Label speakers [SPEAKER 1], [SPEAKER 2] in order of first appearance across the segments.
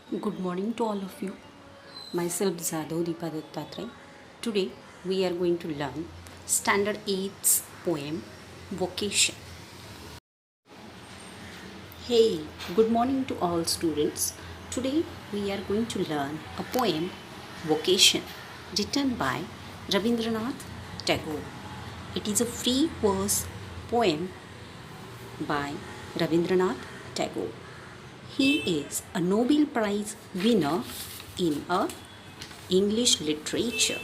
[SPEAKER 1] Good morning to all of you. Myself Zadhav Deepa Dattatray. Today we are going to learn Standard 8's poem Vocation. Hey, good morning to all students. Today we are going to learn a poem Vocation written by Rabindranath Tagore. It is a free verse poem by Rabindranath Tagore. He is a Nobel Prize winner in English literature.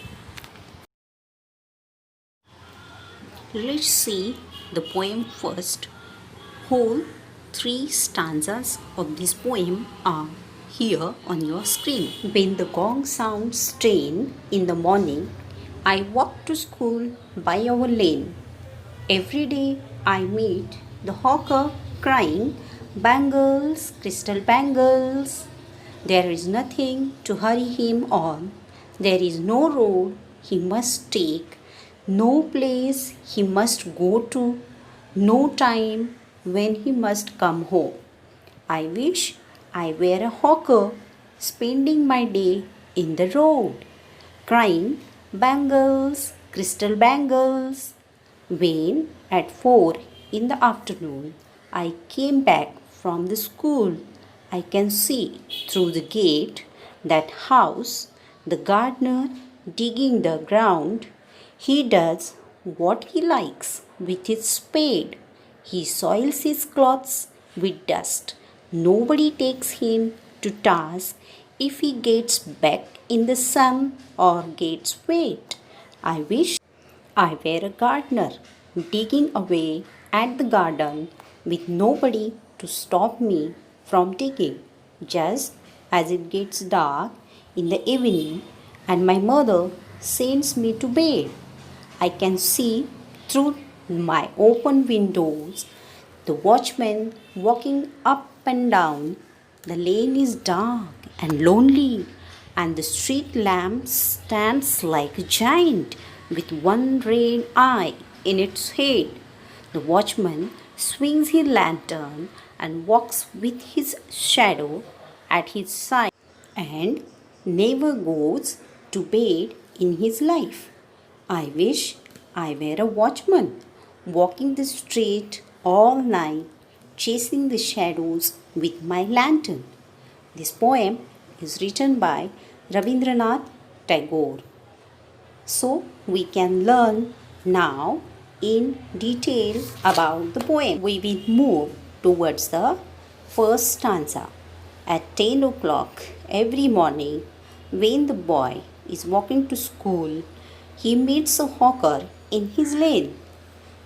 [SPEAKER 1] Let's see the poem first. Whole three stanzas of this poem are here on your screen. When the gong sounds 10 in the morning, I walk to school by our lane. Every day I meet the hawker crying, "Bangles, crystal bangles." There is nothing to hurry him on. There is no road he must take, no place he must go to, no time when he must come home. I wish I were a hawker, spending my day in the road, crying, "Bangles, crystal bangles." When at 4 in the afternoon I came back from the school, I can see through the gate that house, the gardener digging the ground. He does what he likes with his spade. He soils his clothes with dust. Nobody takes him to task if he gets back in the sun or gets wet. I wish I were a gardener, digging away at the garden with nobody to stop me from digging. Just as it gets dark in the evening and my mother sends me to bed, I can see through my open windows the watchman walking up and down. The lane is dark and lonely, and the street lamp stands like a giant with one red eye in its head. The watchman swings his lantern and walks with his shadow at his side and never goes to bed in his life. I wish I were a watchman, walking the street all night, chasing the shadows with my lantern. This poem is written by Rabindranath Tagore. So we can learn now in detail about the poem. We will move towards the first stanza. At 10 o'clock every morning, when the boy is walking to school, he meets a hawker in his lane.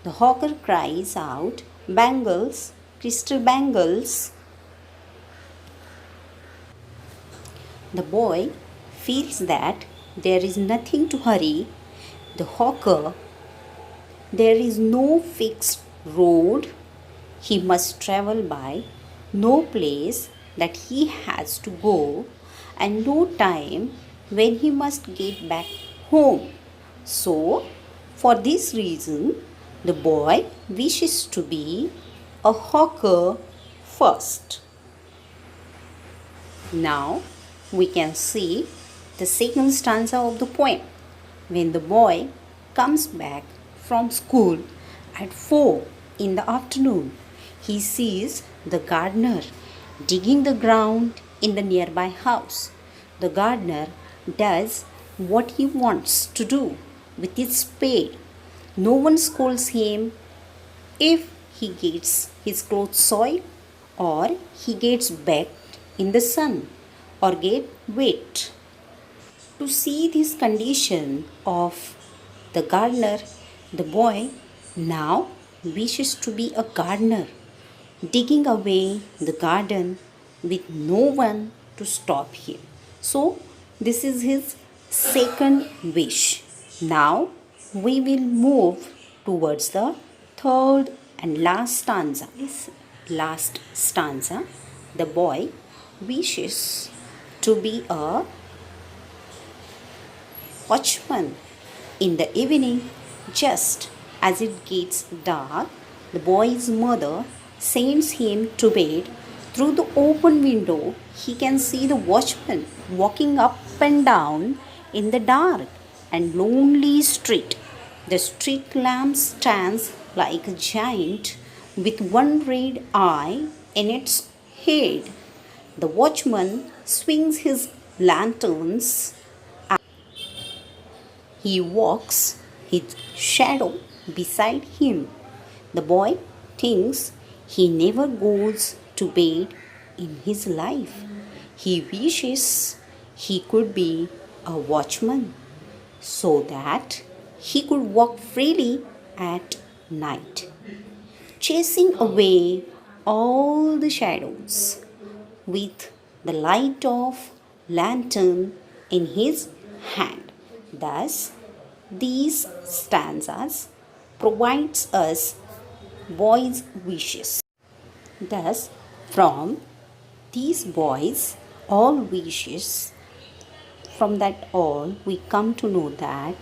[SPEAKER 1] The hawker cries out, "Bangles, crystal bangles." The boy feels that there is nothing to hurry. The hawker, there is no fixed road he must travel by, no place that he has to go, and no time when he must get back home. So, for this reason, the boy wishes to be a hawker first. Now, we can see the second stanza of the poem. When the boy comes back from school at 4 in the afternoon, he sees the gardener digging the ground in the nearby house. The gardener does what he wants to do with his spade. No one scolds him if he gets his clothes soiled or he gets baked in the sun or get wet. To see this condition of the gardener, the boy now wishes to be a gardener, digging away the garden with no one to stop him. So, this is his second wish. Now, we will move towards the third and last stanza. This last stanza, the boy wishes to be a watchman. In the evening, just as it gets dark, the boy's mother sends him to bed Through the open window, he can see the watchman walking up and down in the dark and lonely street. The street lamp stands like a giant with one red eye in its head. The watchman swings his lanterns. He walks his shadow beside him. The boy thinks he never goes to bed in his life. He wishes he could be a watchman so that he could walk freely at night, chasing away all the shadows with the light of lantern in his hand. Thus, these stanzas provides us boys' wishes. Thus, from these boys' all wishes, from that all we come to know that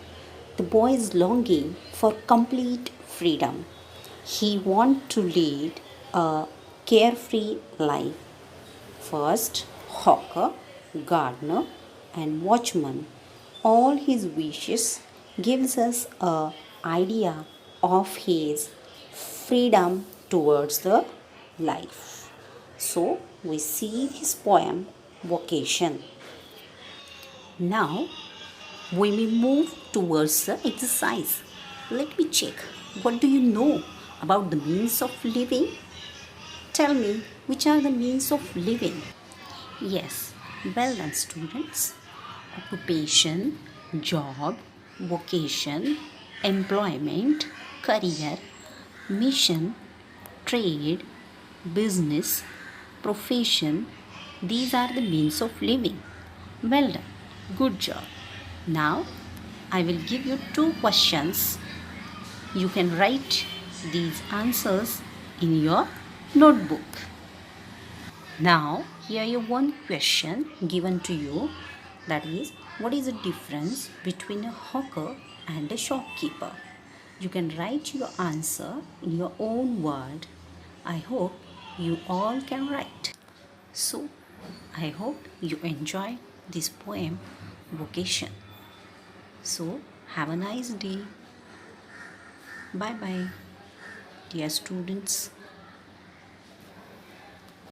[SPEAKER 1] the boy is longing for complete freedom. He wants to lead a carefree life. First, hawker, gardener, and watchman. All his wishes gives us a idea of his freedom towards the life. So we see his poem Vocation. Now we may move towards the exercise. Let me check. What do you know about the means of living? Tell me, which are the means of living? Yes, well done, students. Occupation, job, vocation, employment, career, mission, trade, business, profession. These are the means of living. Well done. Good job. Now, I will give you two questions. You can write these answers in your notebook. Now, here is one question given to you, that is, what is the difference between a hawker and a shopkeeper? You can write your answer in your own word. I hope you all can write. So, I hope you enjoy this poem, Vocation. So, have a nice day. Bye bye, dear students.